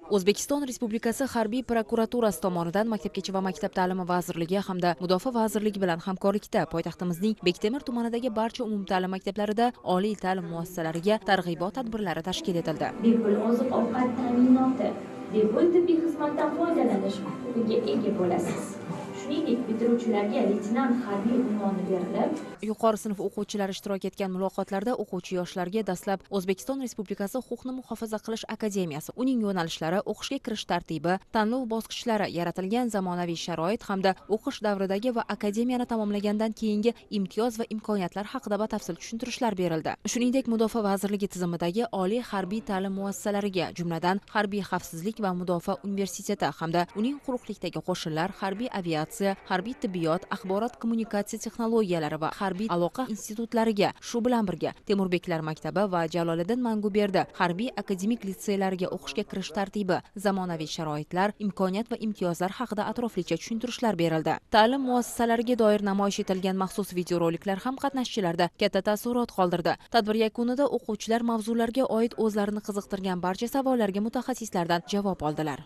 O'zbekiston Respublikasi Harbiy prokuraturasi tomonidan Maktabgacha va maktab ta'limi vazirligi hamda Mudofaa vazirligi bilan hamkorlikda poytaxtimizning Bektemir tumanidagi barcha umumta'lim maktablarida oliy ta'lim muassasalariga targ'ibot tadbirlari tashkil etildi. Bepul oziq-ovqat ta'minoti, bepul tibbiy xizmatdan foydalanish huquqiga ega bo'lasiz. Shuningdek, bitiruvchilarga leytenant harbiy unvoni berilib, yuqori sinf o'quvchilari ishtirok etgan muloqotlarda o'quvchi yoshlarga dastlab O'zbekiston Respublikasi Huquqni muhofaza qilish akademiyasi, uning yo'nalishlari, o'qishga kirish tartibi, tanlov bosqichlari, yaratilgan zamonaviy sharoit hamda o'qish davridagi va akademiyani tamomlagandan keyingi imtiyoz va imkoniyatlar haqida batafsil tushuntirishlar berildi. Shuningdek, Mudofaa vazirligi tizimidagi oliy harbiy ta'lim muassasalariga, jumladan Harbiy xavfsizlik va mudofaa universiteti hamda uning quruqlikdagi qo'shinlar, harbiy aviatsiya, harbiy tibbiyot, axborot kommunikatsiya texnologiyalari va harbiy aloqa institutlariga, shu bilan birga Temurbeklar maktabi va Jaloliddin Manguberdi harbiy akademik litseylariga o'qishga kirish tartibi, zamonaviy sharoitlar, imkoniyat va imtiyozlar haqida atroflicha tushuntirishlar berildi. Ta'lim muassasalariga doir namoyish etilgan maxsus videoroliklar ham qatnashchilarda katta taassurot qoldirdi. Tadbir yakunida o'quvchilar mavzularga oid o'zlarini qiziqtirgan barcha savollarga mutaxassislardan javob oldilar.